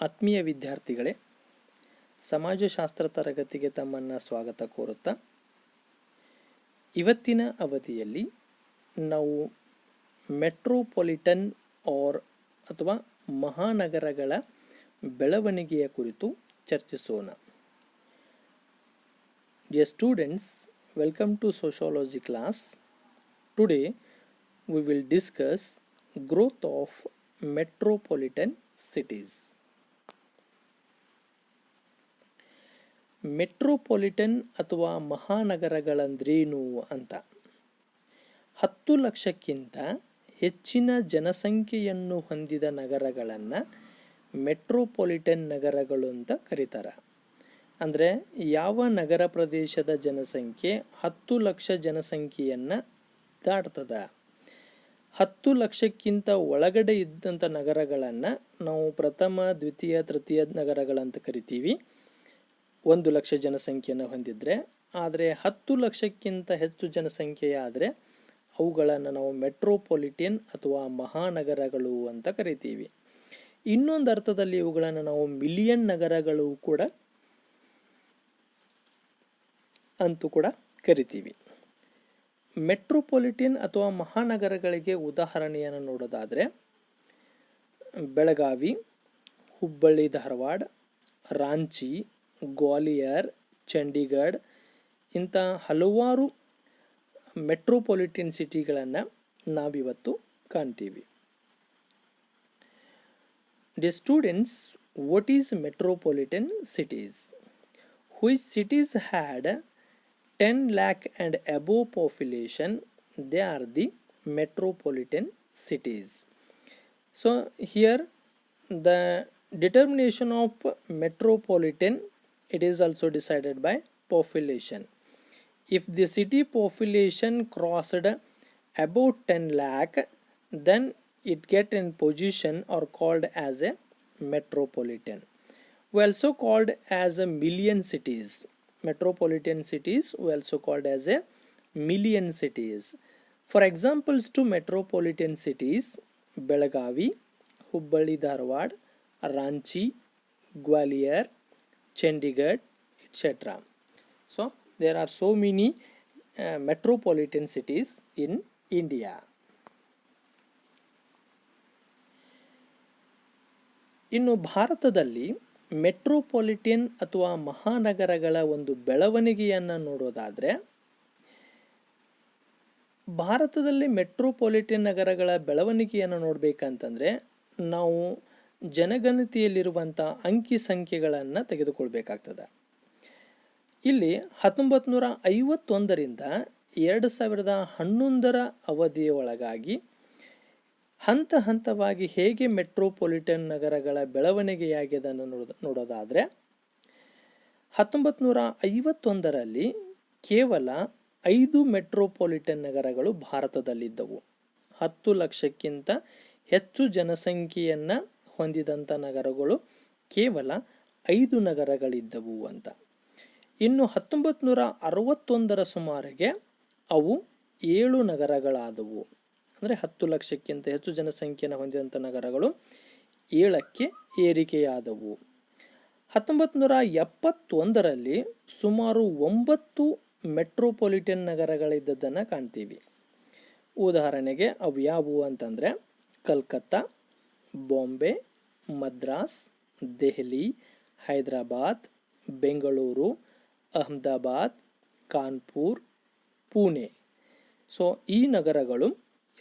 ಆತ್ಮೀಯ ವಿದ್ಯಾರ್ಥಿಗಳೇ, ಸಮಾಜಶಾಸ್ತ್ರ ತರಗತಿಗೆ ತಮ್ಮನ್ನು ಸ್ವಾಗತ ಕೋರುತ್ತಾ ಇವತ್ತಿನ ಅವಧಿಯಲ್ಲಿ ನಾವು ಮೆಟ್ರೋಪಾಲಿಟನ್ ಅಥವಾ ಮಹಾನಗರಗಳ ಬೆಳವಣಿಗೆಯ ಕುರಿತು ಚರ್ಚಿಸೋಣ. Dear students, welcome to sociology class. Today we will discuss growth of metropolitan cities. Metropolitan ಅಥವಾ ಮಹಾನಗರಗಳಂದ್ರೇನು ಅಂತ. 10 ಲಕ್ಷಕ್ಕಿಂತ ಹೆಚ್ಚಿನ ಜನಸಂಖ್ಯೆಯನ್ನು ಹೊಂದಿದ ನಗರಗಳನ್ನು ಮೆಟ್ರೋಪಾಲಿಟನ್ ನಗರಗಳು ಅಂತ ಕರೀತಾರೆ. ಅಂದರೆ ಯಾವ ನಗರ ಪ್ರದೇಶದ ಜನಸಂಖ್ಯೆ 10 ಲಕ್ಷ ಜನಸಂಖ್ಯೆಯನ್ನು ದಾಟ್ತದ, 10 ಲಕ್ಷಕ್ಕಿಂತ ಒಳಗಡೆ ಇದ್ದಂಥ ನಗರಗಳನ್ನು ನಾವು ಪ್ರಥಮ, ದ್ವಿತೀಯ, ತೃತೀಯ ನಗರಗಳಂತ ಕರಿತೀವಿ. 1 ಲಕ್ಷ ಜನಸಂಖ್ಯೆಯನ್ನು ಹೊಂದಿದ್ರೆ. ಆದರೆ 10 ಲಕ್ಷಕ್ಕಿಂತ ಹೆಚ್ಚು ಜನಸಂಖ್ಯೆಯಾದರೆ ಅವುಗಳನ್ನು ನಾವು ಮೆಟ್ರೋಪಾಲಿಟನ್ ಅಥವಾ ಮಹಾನಗರಗಳು ಅಂತ ಕರಿತೀವಿ. ಇನ್ನೊಂದು ಅರ್ಥದಲ್ಲಿ ಇವುಗಳನ್ನು ನಾವು ಮಿಲಿಯನ್ ನಗರಗಳು ಕೂಡ ಕರಿತೀವಿ. ಮೆಟ್ರೋಪಾಲಿಟನ್ ಅಥವಾ ಮಹಾನಗರಗಳಿಗೆ ಉದಾಹರಣೆಯನ್ನು ನೋಡೋದಾದರೆ ಬೆಳಗಾವಿ, ಹುಬ್ಬಳ್ಳಿ ಧಾರವಾಡ, ರಾಂಚಿ, ಗ್ವಾಲಿಯರ್, ಚಂಡೀಗಢ ಇಂಥ ಹಲವಾರು ಮೆಟ್ರೋಪಾಲಿಟನ್ ಸಿಟಿಗಳನ್ನು ನಾವಿವತ್ತು ಕಾಣ್ತೀವಿ. Dear students, what is metropolitan cities? Which cities had 10 lakh and above population, they are the metropolitan cities. So here the determination of metropolitan, it is also decided by population. If the city population crossed about 10 lakh, then it get in position or called as a metropolitan. We also called as a million cities. Metropolitan cities we also called as a million cities. For examples to metropolitan cities: Belagavi, Hubballi Dharwad, Ranchi, Gwalior, Chandigarh, etc. So there are so many metropolitan cities in India. ಇನ್ನು ಭಾರತದಲ್ಲಿ metropolitan ಅಥವಾ ಮಹಾನಗರಗಳ ಒಂದು ಬೆಳವಣಿಗೆಯನ್ನು ನೋಡೋದಾದರೆ, ಭಾರತದಲ್ಲಿ metropolitan ನಗರಗಳ ಬೆಳವಣಿಗೆಯನ್ನು ನೋಡಬೇಕಂತಂದರೆ ನಾವು ಜನಗಣತಿಯಲ್ಲಿರುವಂಥ ಅಂಕಿ ಸಂಖ್ಯೆಗಳನ್ನು ತೆಗೆದುಕೊಳ್ಬೇಕಾಗ್ತದೆ. ಇಲ್ಲಿ 1951ರಿಂದ 2011ರ ಅವಧಿಯೊಳಗಾಗಿ ಹಂತ ಹಂತವಾಗಿ ಹೇಗೆ ಮೆಟ್ರೋಪಾಲಿಟನ್ ನಗರಗಳ ಬೆಳವಣಿಗೆಯಾಗಿದೆ ನೋಡೋದಾದರೆ, 1951ರಲ್ಲಿ ಕೇವಲ 5 ಮೆಟ್ರೋಪಾಲಿಟನ್ ನಗರಗಳು ಭಾರತದಲ್ಲಿದ್ದವು. 10 ಲಕ್ಷಕ್ಕಿಂತ ಹೆಚ್ಚು ಜನಸಂಖ್ಯೆಯನ್ನು ಹೊಂದಿದಂಥ ನಗರಗಳು ಕೇವಲ 5 ನಗರಗಳಿದ್ದವು ಅಂತ. ಇನ್ನು 1961ರ ಸುಮಾರಿಗೆ ಅವು 7 ನಗರಗಳಾದವು. ಅಂದರೆ 10 ಲಕ್ಷಕ್ಕಿಂತ ಹೆಚ್ಚು ಜನಸಂಖ್ಯೆಯನ್ನು ಹೊಂದಿದಂಥ ನಗರಗಳು 7ಕ್ಕೆ ಏರಿಕೆಯಾದವು. 1971ರಲ್ಲಿ ಸುಮಾರು 9 ಮೆಟ್ರೋಪಾಲಿಟನ್ ನಗರಗಳಿದ್ದದ್ದನ್ನು ಕಾಣ್ತೀವಿ. ಉದಾಹರಣೆಗೆ ಅವು ಯಾವುವು ಅಂತಂದರೆ ಕಲ್ಕತ್ತಾ, ಬಾಂಬೆ, ಮದ್ರಾಸ್, ದೆಹಲಿ, ಹೈದರಾಬಾದ್, ಬೆಂಗಳೂರು, ಅಹಮದಾಬಾದ್, ಕಾನ್ಪುರ್, ಪುಣೆ. ಸೊ ಈ ನಗರಗಳು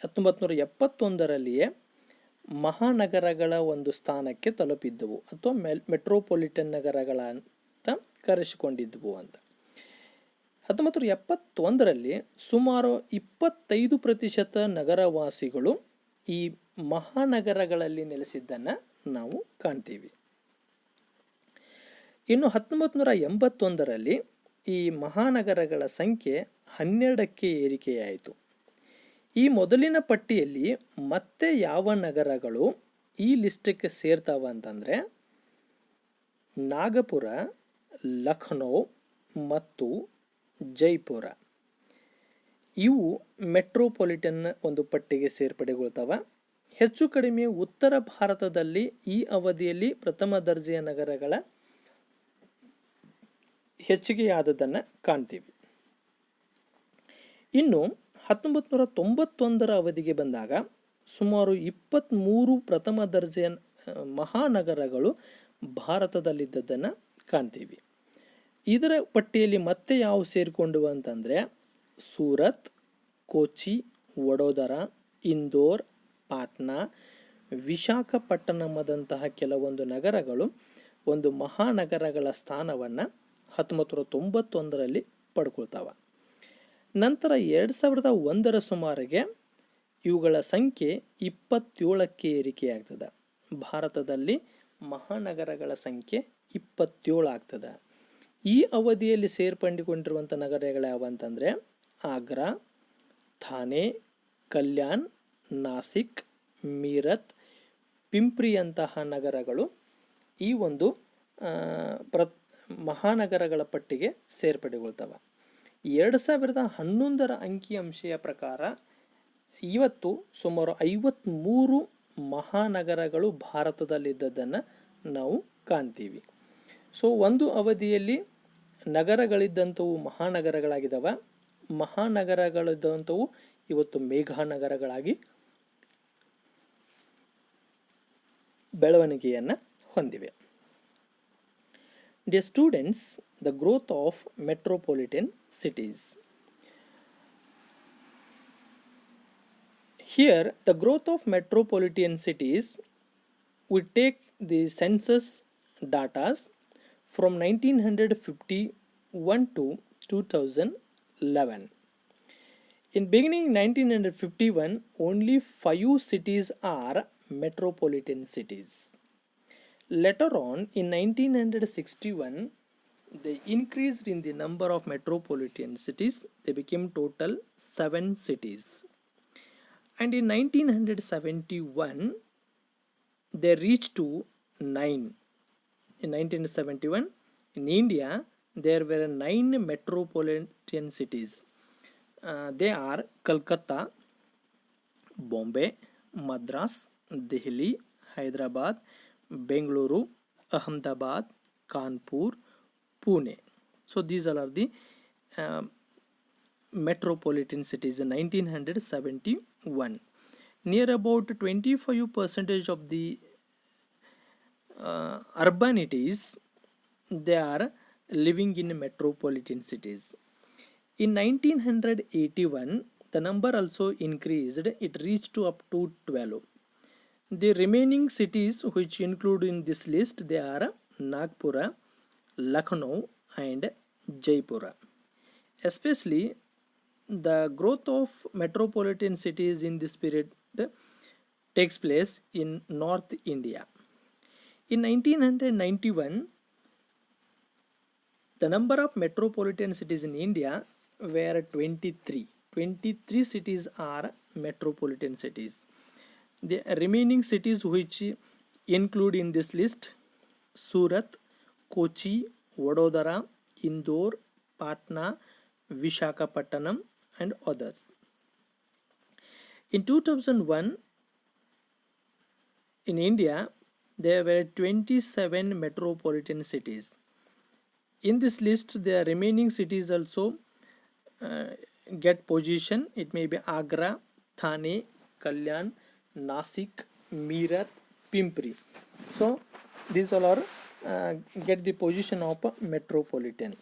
1971ರಲ್ಲಿಯೇ ಮಹಾನಗರಗಳ ಒಂದು ಸ್ಥಾನಕ್ಕೆ ತಲುಪಿದ್ದವು ಅಥವಾ ಮೆಟ್ರೋಪಾಲಿಟನ್ ನಗರಗಳಂತ ಕರೆಸಿಕೊಂಡಿದ್ದವು ಅಂತ. 1971ರಲ್ಲಿ ಸುಮಾರು 25% ನಗರವಾಸಿಗಳು ಈ ಮಹಾನಗರಗಳಲ್ಲಿ ನೆಲೆಸಿದ್ದನ್ನು ನಾವು ಕಾಣ್ತೀವಿ. ಇನ್ನು 1981ರಲ್ಲಿ ಈ ಮಹಾನಗರಗಳ ಸಂಖ್ಯೆ 12ಕ್ಕೆ ಏರಿಕೆಯಾಯಿತು. ಈ ಮೊದಲಿನ ಪಟ್ಟಿಯಲ್ಲಿ ಮತ್ತೆ ಯಾವ ನಗರಗಳು ಈ ಲಿಸ್ಟಕ್ಕೆ ಸೇರ್ತಾವ ಅಂತಂದರೆ ನಾಗಪುರ, ಲಖನೌ ಮತ್ತು ಜೈಪುರ. ಇವು ಮೆಟ್ರೋಪಾಲಿಟನ್ ಒಂದು ಪಟ್ಟಿಗೆ ಸೇರ್ಪಡೆಗೊಳ್ತವೆ. ಹೆಚ್ಚು ಕಡಿಮೆ ಉತ್ತರ ಭಾರತದಲ್ಲಿ ಈ ಅವಧಿಯಲ್ಲಿ ಪ್ರಥಮ ದರ್ಜೆಯ ನಗರಗಳ ಹೆಚ್ಚಿಗೆಯಾದದ್ದನ್ನು ಕಾಣ್ತೀವಿ. ಇನ್ನು 1991ರ ಅವಧಿಗೆ ಬಂದಾಗ ಸುಮಾರು 23 ಪ್ರಥಮ ದರ್ಜೆಯ ಮಹಾನಗರಗಳು ಭಾರತದಲ್ಲಿದ್ದದ್ದನ್ನು ಕಾಣ್ತೀವಿ. ಇದರ ಪಟ್ಟಿಯಲ್ಲಿ ಮತ್ತೆ ಯಾವ ಸೇರಿಕೊಂಡವು ಅಂತಂದರೆ ಸೂರತ್, ಕೋಚಿ, ವಡೋದರ, ಇಂದೋರ್, ಪಾಟ್ನಾ, ವಿಶಾಖಪಟ್ಟಣಮದಂತಹ ಕೆಲವೊಂದು ನಗರಗಳು ಒಂದು ಮಹಾನಗರಗಳ ಸ್ಥಾನವನ್ನು 1991ರಲ್ಲಿ ಪಡ್ಕೊಳ್ತಾವೆ. ನಂತರ 2001ರ ಸುಮಾರಿಗೆ ಇವುಗಳ ಸಂಖ್ಯೆ 27ಕ್ಕೆ ಏರಿಕೆಯಾಗ್ತದೆ. ಭಾರತದಲ್ಲಿ ಮಹಾನಗರಗಳ ಸಂಖ್ಯೆ 27 ಆಗ್ತದೆ. ಈ ಅವಧಿಯಲ್ಲಿ ಸೇರ್ಪಡೆಗೊಂಡಿರುವಂಥ ನಗರಗಳು ಯಾವಂತಂದರೆ ಆಗ್ರಾ, ಥಾನೆ, ಕಲ್ಯಾಣ್, ನಾಸಿಕ್, ಮೀರತ್, ಪಿಂಪ್ರಿಯಂತಹ ನಗರಗಳು ಈ ಒಂದು ಮಹಾನಗರಗಳ ಪಟ್ಟಿಗೆ ಸೇರ್ಪಡೆಗೊಳ್ತವೆ. 2011ರ ಅಂಕಿಅಂಶೆಯ ಪ್ರಕಾರ ಇವತ್ತು ಸುಮಾರು 53 ಮಹಾನಗರಗಳು ಭಾರತದಲ್ಲಿದ್ದದ್ದನ್ನು ನಾವು ಕಾಣ್ತೀವಿ. ಸೊ ಒಂದು ಅವಧಿಯಲ್ಲಿ ನಗರಗಳಿದ್ದಂಥವು ಮಹಾನಗರಗಳಾಗಿದ್ದಾವೆ. ಮಹಾನಗರಗಳಿದ್ದಂಥವು ಇವತ್ತು ಮೇಘಾನಗರಗಳಾಗಿ ಬೆಳವಣಿಗೆಯನ್ನು ಹೊಂದಿವೆ. Dear students, the growth of metropolitan cities. Here, the growth of metropolitan cities, we take the census data from 1951 to 2011. In beginning 1951, only 5 cities are metropolitan cities. Later on, in 1961, they increased in the number of metropolitan cities. They became total 7 cities. And in 1971, they reached to 9. In 1971, in India, there were 9 metropolitan cities. They are Kolkata, Bombay, Madras, Delhi, Hyderabad, Bengaluru, Ahmedabad, Kanpur, Pune. So these all are the metropolitan cities in 1971. Near about 25% of the urbanities, they are living in metropolitan cities. In 1981, the number also increased. It reached to up to 12. The remaining cities which include in this list, they are Nagpur, Lucknow and Jaipur. Especially the growth of metropolitan cities in this period takes place in North India. In 1991, the number of metropolitan cities in India were 23. 23 cities are metropolitan cities. The remaining cities which include in this list: Surat, Kochi, Vadodara, Indore, Patna, Visakhapatnam and others. In 2001, in India, there were 27 metropolitan cities. In this list, the remaining cities also get position. It may be Agra, Thane, Kalyan, Nasik, Meerut, Pimpri. So these all are get the position of metropolitan.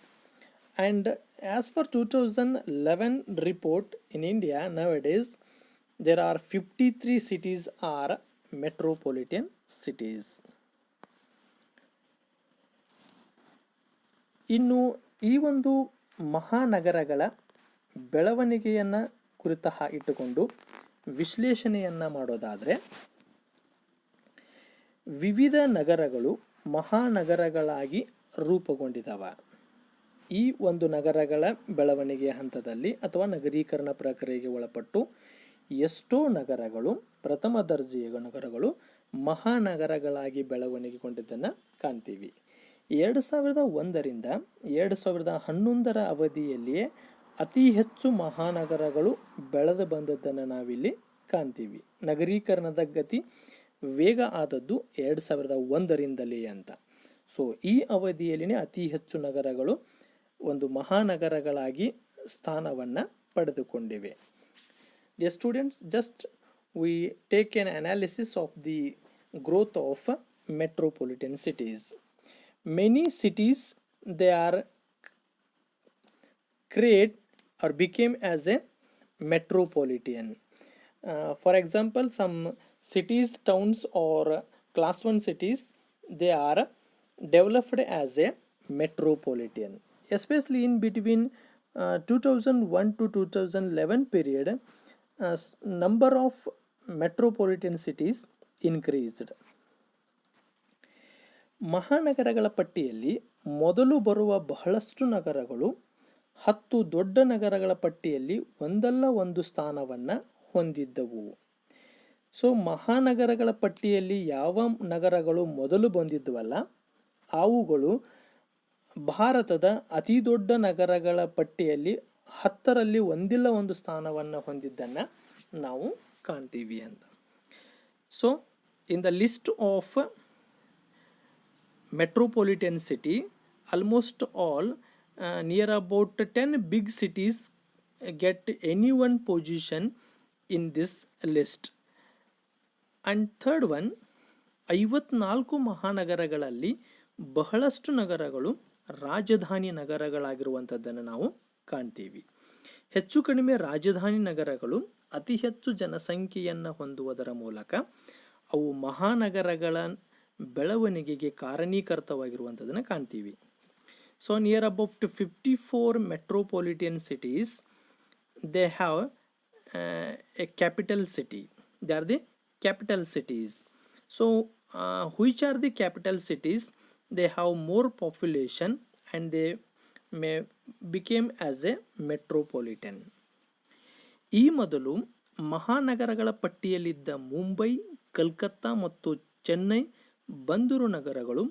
And as per 2011 report in India, nowadays there are 53 cities are metropolitan cities. ಇನ್ನು ಈ ಒಂದು ಮಹಾನಗರಗಳ ಬೆಳವಣಿಗೆಯನ್ನು ಕುರಿತ ಇಟ್ಟುಕೊಂಡು ವಿಶ್ಲೇಷಣೆಯನ್ನು ಮಾಡೋದಾದರೆ, ವಿವಿಧ ನಗರಗಳು ಮಹಾನಗರಗಳಾಗಿ ರೂಪುಗೊಂಡಿದ್ದಾವೆ. ಈ ಒಂದು ನಗರಗಳ ಬೆಳವಣಿಗೆಯ ಹಂತದಲ್ಲಿ ಅಥವಾ ನಗರೀಕರಣ ಪ್ರಕ್ರಿಯೆಗೆ ಒಳಪಟ್ಟು ಎಷ್ಟೋ ನಗರಗಳು, ಪ್ರಥಮ ದರ್ಜೆಯ ನಗರಗಳು ಮಹಾನಗರಗಳಾಗಿ ಬೆಳವಣಿಗೆಗೊಂಡಿದ್ದನ್ನು ಕಾಣ್ತೀವಿ. 2001ರಿಂದ 2011ರ ಅವಧಿಯಲ್ಲಿಯೇ ಅತಿ ಹೆಚ್ಚು ಮಹಾನಗರಗಳು ಬೆಳೆದು ಬಂದದ್ದನ್ನು ನಾವಿಲ್ಲಿ ಕಾಣ್ತೀವಿ. ನಗರೀಕರಣದ ಗತಿ ವೇಗ ಆದದ್ದು 2001ರಿಂದಲೇ ಅಂತ. ಸೊ ಈ ಅವಧಿಯಲ್ಲಿನೇ ಅತಿ ಹೆಚ್ಚು ನಗರಗಳು ಒಂದು ಮಹಾನಗರಗಳಾಗಿ ಸ್ಥಾನವನ್ನು ಪಡೆದುಕೊಂಡಿವೆ. Dear students, just we take an analysis of the growth of metropolitan cities. Many cities, they are create or became as a metropolitan. For example, some cities, towns or class 1 cities, they are developed as a metropolitan, especially in between 2001 to 2011 period. Number of metropolitan cities increased. ಮಹಾನಗರಗಳ ಪಟ್ಟಿಯಲ್ಲಿ ಮೊದಲು ಬರುವ ಬಹಳಷ್ಟು ನಗರಗಳು 10 ದೊಡ್ಡ ನಗರಗಳ ಪಟ್ಟಿಯಲ್ಲಿ ಒಂದಲ್ಲ ಒಂದು ಸ್ಥಾನವನ್ನು ಹೊಂದಿದ್ದವು. ಸೊ ಮಹಾನಗರಗಳ ಪಟ್ಟಿಯಲ್ಲಿ ಯಾವ ನಗರಗಳು ಮೊದಲು ಬಂದಿದ್ದವಲ್ಲ ಅವುಗಳು ಭಾರತದ ಅತಿ ದೊಡ್ಡ ನಗರಗಳ ಪಟ್ಟಿಯಲ್ಲಿ 10ರಲ್ಲಿ ಒಂದಿಲ್ಲ ಒಂದು ಸ್ಥಾನವನ್ನು ಹೊಂದಿದ್ದನ್ನು ನಾವು ಕಾಣ್ತೀವಿ ಅಂತ. So in the list of metropolitan city, almost all near about 10 big cities get any one position in this list. And third one, 54 ಮಹಾನಗರಗಳಲ್ಲಿ ಬಹಳಷ್ಟು ನಗರಗಳು ರಾಜಧಾನಿ ನಗರಗಳಾಗಿರುವಂಥದ್ದನ್ನು ನಾವು ಕಾಣ್ತೀವಿ. ಹೆಚ್ಚು ಕಡಿಮೆ ರಾಜಧಾನಿ ನಗರಗಳು ಅತಿ ಹೆಚ್ಚು ಜನಸಂಖ್ಯೆಯನ್ನು ಹೊಂದುವುದರ ಮೂಲಕ ಅವು ಮಹಾನಗರಗಳ ಬೆಳವಣಿಗೆಗೆ ಕಾರಣೀಕರ್ತವಾಗಿರುವಂಥದ್ದನ್ನು ಕಾಣ್ತೀವಿ. So near about 54 metropolitan cities, they have a capital city. They are the capital cities. So which are the capital cities? They have more population and they may became as a metropolitan. ಈ ಮೊದಲು ಮಹಾನಗರಗಳ ಪಟ್ಟಿಯಲ್ಲಿದ್ದ ಮುಂಬೈ, ಕಲ್ಕತ್ತಾ ಮತ್ತು ಚೆನ್ನೈ ಬಂದರು ನಗರಗಳು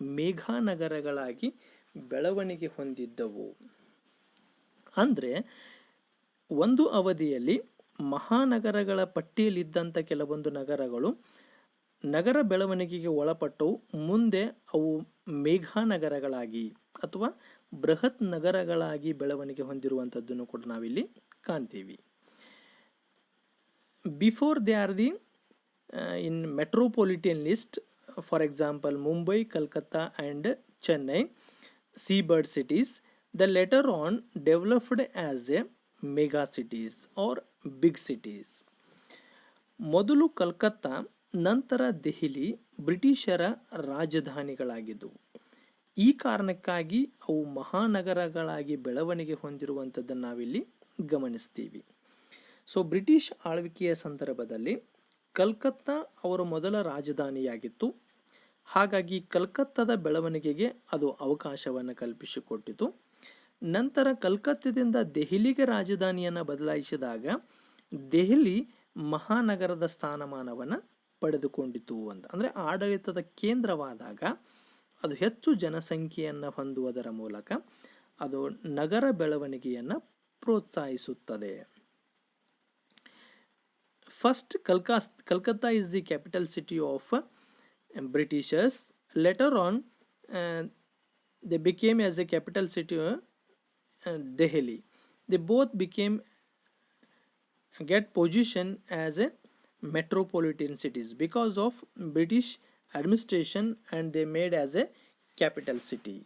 ಮೇಘಾ ನಗರಗಳಾಗಿ ಬೆಳವಣಿಗೆ ಹೊಂದಿದ್ದವು. ಅಂದರೆ ಒಂದು ಅವಧಿಯಲ್ಲಿ ಮಹಾನಗರಗಳ ಪಟ್ಟಿಯಲ್ಲಿದ್ದಂಥ ಕೆಲವೊಂದು ನಗರಗಳು ನಗರ ಬೆಳವಣಿಗೆಗೆ ಒಳಪಟ್ಟವು. ಮುಂದೆ ಅವು ಮೇಘಾ ನಗರಗಳಾಗಿ ಅಥವಾ ಬೃಹತ್ ನಗರಗಳಾಗಿ ಬೆಳವಣಿಗೆ ಹೊಂದಿರುವಂಥದ್ದನ್ನು ಕೂಡ ನಾವಿಲ್ಲಿ ಕಾಣ್ತೀವಿ. Before they are the in metropolitan list, for example Mumbai, Kolkata and Chennai, seabird cities, the later on developed as a mega cities or big cities. ಮೊದಲು ಕಲ್ಕತ್ತಾ, ನಂತರ ದೆಹಲಿ ಬ್ರಿಟಿಷರ ರಾಜಧಾನಿಗಳಾಗಿದ್ದವು. ಈ ಕಾರಣಕ್ಕಾಗಿ ಅವು ಮಹಾನಗರಗಳಾಗಿ ಬೆಳವಣಿಗೆ ಹೊಂದಿರುವಂಥದ್ದನ್ನು ನಾವಿಲ್ಲಿ ಗಮನಿಸ್ತೀವಿ. ಸೊ ಬ್ರಿಟಿಷ್ ಆಳ್ವಿಕೆಯ ಸಂದರ್ಭದಲ್ಲಿ ಕಲ್ಕತ್ತಾ ಅವರ ಮೊದಲ ರಾಜಧಾನಿಯಾಗಿತ್ತು. ಹಾಗಾಗಿ ಕಲ್ಕತ್ತಾದ ಬೆಳವಣಿಗೆಗೆ ಅದು ಅವಕಾಶವನ್ನು ಕಲ್ಪಿಸಿಕೊಟ್ಟಿತು. ನಂತರ ಕಲ್ಕತ್ತಾದಿಂದ ದೆಹಲಿಗೆ ರಾಜಧಾನಿಯನ್ನು ಬದಲಾಯಿಸಿದಾಗ ದೆಹಲಿ ಮಹಾನಗರದ ಸ್ಥಾನಮಾನವನ್ನು ಪಡೆದುಕೊಂಡಿತು ಅಂತ. ಅಂದರೆ ಆಡಳಿತದ ಕೇಂದ್ರವಾದಾಗ ಅದು ಹೆಚ್ಚು ಜನಸಂಖ್ಯೆಯನ್ನು ಹೊಂದುವುದರ ಮೂಲಕ ಅದು ನಗರ ಬೆಳವಣಿಗೆಯನ್ನು ಪ್ರೋತ್ಸಾಹಿಸುತ್ತದೆ. First, Calcutta is the capital city of Britishers. Later on, they became as a capital city Delhi. They both get position as a metropolitan cities because of British administration, and they made as a capital city.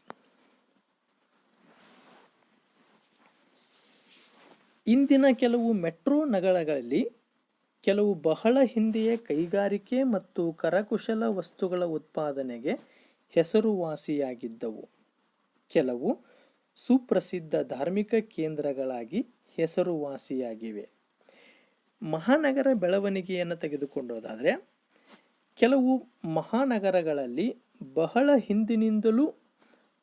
ಇಂದಿನ ಕೆಲವು metro ನಗರಗಳಲ್ಲಿ ಕೆಲವು ಬಹಳ ಹಿಂದೆಯೇ ಕೈಗಾರಿಕೆ ಮತ್ತು ಕರಕುಶಲ ವಸ್ತುಗಳ ಉತ್ಪಾದನೆಗೆ ಹೆಸರುವಾಸಿಯಾಗಿದ್ದವು. ಕೆಲವು ಸುಪ್ರಸಿದ್ಧ ಧಾರ್ಮಿಕ ಕೇಂದ್ರಗಳಾಗಿ ಹೆಸರುವಾಸಿಯಾಗಿವೆ. ಮಹಾನಗರ ಬೆಳವಣಿಗೆಯನ್ನು ತೆಗೆದುಕೊಂಡೋದಾದರೆ ಕೆಲವು ಮಹಾನಗರಗಳಲ್ಲಿ ಬಹಳ ಹಿಂದಿನಿಂದಲೂ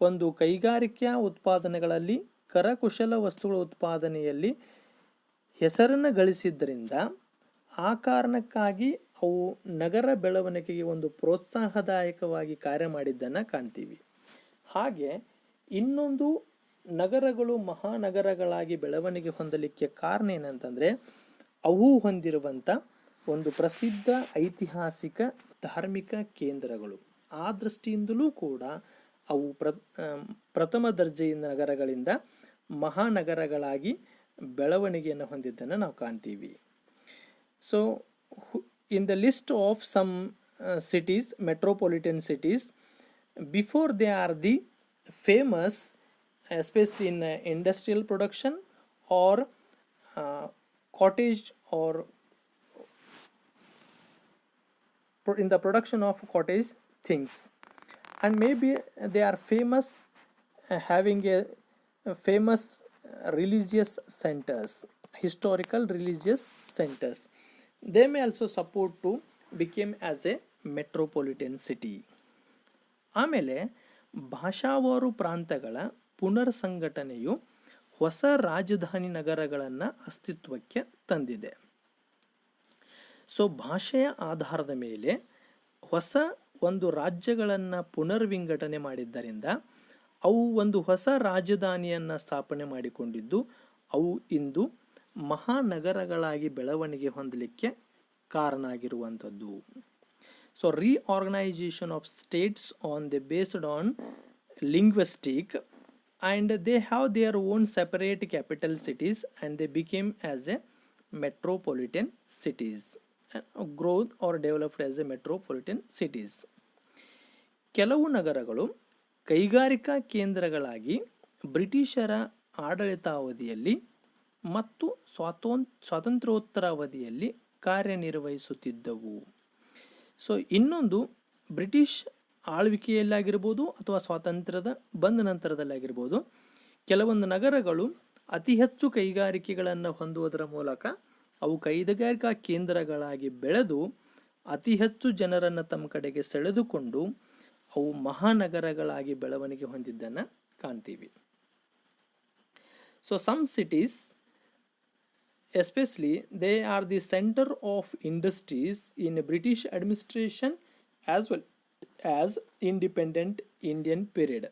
ಒಂದು ಕೈಗಾರಿಕಾ ಉತ್ಪಾದನೆಗಳಲ್ಲಿ ಕರಕುಶಲ ವಸ್ತುಗಳ ಉತ್ಪಾದನೆಯಲ್ಲಿ ಹೆಸರನ್ನು ಗಳಿಸಿದ್ದರಿಂದ ಆ ಕಾರಣಕ್ಕಾಗಿ ಅವು ನಗರ ಬೆಳವಣಿಗೆಗೆ ಒಂದು ಪ್ರೋತ್ಸಾಹದಾಯಕವಾಗಿ ಕಾರ್ಯ ಮಾಡಿದ್ದನ್ನು ಕಾಣ್ತೀವಿ. ಹಾಗೆ ಇನ್ನೊಂದು ನಗರಗಳು ಮಹಾನಗರಗಳಾಗಿ ಬೆಳವಣಿಗೆ ಹೊಂದಲಿಕ್ಕೆ ಕಾರಣ ಏನಂತಂದರೆ ಅವು ಹೊಂದಿರುವಂಥ ಒಂದು ಪ್ರಸಿದ್ಧ ಐತಿಹಾಸಿಕ ಧಾರ್ಮಿಕ ಕೇಂದ್ರಗಳು. ಆ ದೃಷ್ಟಿಯಿಂದಲೂ ಕೂಡ ಅವು ಪ್ರಥಮ ದರ್ಜೆಯ ನಗರಗಳಿಂದ ಮಹಾನಗರಗಳಾಗಿ ಬೆಳವಣಿಗೆಯನ್ನು ಹೊಂದಿದ್ದನ್ನು ನಾವು ಕಾಣ್ತೀವಿ. So in the list of some cities, metropolitan cities, before they are the famous, especially in industrial production or cottage, or in the production of cottage things, and maybe they are famous, having a famous religious centers, historical religious centers. They may also support to become as a metropolitan city. ಆಮೇಲೆ ಭಾಷಾವಾರು ಪ್ರಾಂತಗಳ ಪುನರ್ ಸಂಘಟನೆಯು ಹೊಸ ರಾಜಧಾನಿ ನಗರಗಳನ್ನು ಅಸ್ತಿತ್ವಕ್ಕೆ ತಂದಿದೆ. So ಭಾಷೆಯ ಆಧಾರದ ಮೇಲೆ ಹೊಸ ಒಂದು ರಾಜ್ಯಗಳನ್ನು ಪುನರ್ವಿಂಗಡಣೆ ಮಾಡಿದ್ದರಿಂದ ಅವು ಒಂದು ಹೊಸ ರಾಜಧಾನಿಯನ್ನು ಸ್ಥಾಪನೆ ಮಾಡಿಕೊಂಡಿದ್ದು ಅವು ಇಂದು ಮಹಾನಗರಗಳಾಗಿ ಬೆಳವಣಿಗೆ ಹೊಂದಲಿಕ್ಕೆ ಕಾರಣ ಆಗಿರುವಂಥದ್ದು. So reorganization of states on the based on linguistic, and they have their own separate capital cities and they became as a metropolitan cities, growth or developed as a metropolitan cities. ಕೆಲವು ನಗರಗಳು ಕೈಗಾರಿಕಾ ಕೇಂದ್ರಗಳಾಗಿ ಬ್ರಿಟಿಷರ ಆಡಳಿತಾವಧಿಯಲ್ಲಿ ಮತ್ತು ಸ್ವಾತಂತ್ರ್ಯೋತ್ತರ ಅವಧಿಯಲ್ಲಿ ಕಾರ್ಯನಿರ್ವಹಿಸುತ್ತಿದ್ದವು. So ಇನ್ನೊಂದು British ಆಳ್ವಿಕೆಯಲ್ಲಾಗಿರ್ಬೋದು ಅಥವಾ ಸ್ವಾತಂತ್ರ್ಯದ ಬಂದ ನಂತರದಲ್ಲಾಗಿರ್ಬೋದು, ಕೆಲವೊಂದು ನಗರಗಳು ಅತಿ ಹೆಚ್ಚು ಕೈಗಾರಿಕೆಗಳನ್ನು ಹೊಂದುವುದರ ಮೂಲಕ ಅವು ಕೈಗಾರಿಕಾ ಕೇಂದ್ರಗಳಾಗಿ ಬೆಳೆದು ಅತಿ ಹೆಚ್ಚು ಜನರನ್ನು ತಮ್ಮ ಕಡೆಗೆ ಸೆಳೆದುಕೊಂಡು ಅವು ಮಹಾನಗರಗಳಾಗಿ ಬೆಳವಣಿಗೆ ಹೊಂದಿದ್ದನ್ನು ಕಾಣ್ತೀವಿ. So some cities, especially they are the center of industries in British administration as well as independent Indian period.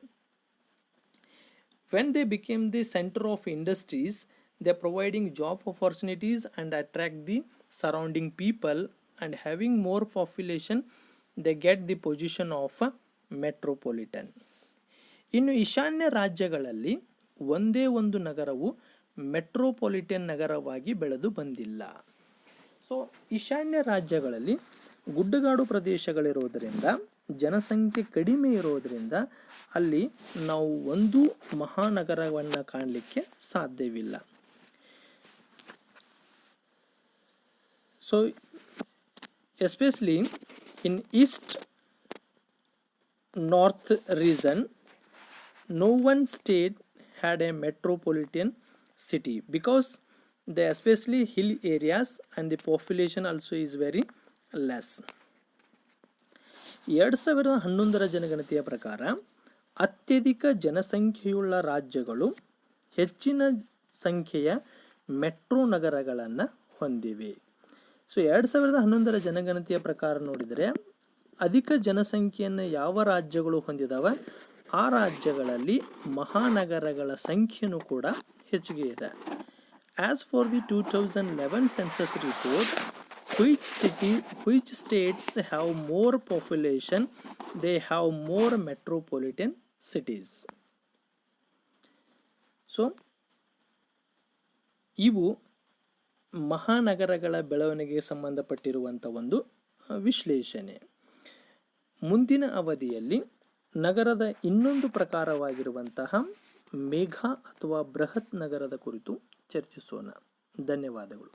When they became the center of industries, they are providing job opportunities and attract the surrounding people, and having more population they get the position of metropolitan. ಇನ್ನು ಈಶಾನ್ಯ ರಾಜ್ಯಗಳಲ್ಲಿ ಒಂದೇ ಒಂದು ನಗರವು metropolitan ನಗರವಾಗಿ ಬೆಳೆದು ಬಂದಿಲ್ಲ. So ಈಶಾನ್ಯ ರಾಜ್ಯಗಳಲ್ಲಿ ಗುಡ್ಡಗಾಡು ಪ್ರದೇಶಗಳಿರೋದರಿಂದ ಜನಸಂಖ್ಯೆ ಕಡಿಮೆ ಇರೋದರಿಂದ ಅಲ್ಲಿ ನಾವು ಒಂದು ಮಹಾನಗರವನ್ನು ಕಾಣಲಿಕ್ಕೆ ಸಾಧ್ಯವಿಲ್ಲ. So especially in East north region, no one state had a metropolitan city because they especially hill areas and the population also is very less. 2011ರ ಜನಗಣತಿಯ ಪ್ರಕಾರ ಅತ್ಯಧಿಕ ಜನಸಂಖ್ಯೆಯುಳ್ಳ ರಾಜ್ಯಗಳು ಹೆಚ್ಚಿನ ಸಂಖ್ಯೆಯ ಮೆಟ್ರೋ ನಗರಗಳನ್ನು ಹೊಂದಿವೆ. ಸೊ 2011ರ ಜನಗಣತಿಯ ಪ್ರಕಾರ ನೋಡಿದರೆ ಅಧಿಕ ಜನಸಂಖ್ಯೆಯನ್ನು ಯಾವ ರಾಜ್ಯಗಳು ಹೊಂದಿದಾವೆ ಆ ರಾಜ್ಯಗಳಲ್ಲಿ ಮಹಾನಗರಗಳ ಸಂಖ್ಯೆಯೂ ಕೂಡ ಹೆಚ್ಚಿಗೆ ಇದೆ. As for the 2011 census report, which states have more population, they have more metropolitan cities. So ಇವು ಮಹಾನಗರಗಳ ಬೆಳವಣಿಗೆಗೆ ಸಂಬಂಧಪಟ್ಟಿರುವಂಥ ಒಂದು ವಿಶ್ಲೇಷಣೆ. ಮುಂದಿನ ಅವಧಿಯಲ್ಲಿ ನಗರದ ಇನ್ನೊಂದು ಪ್ರಕಾರವಾಗಿರುವಂತಹ ಮೇಘ ಅಥವಾ ಬೃಹತ್ ನಗರದ ಕುರಿತು ಚರ್ಚಿಸೋಣ. ಧನ್ಯವಾದಗಳು.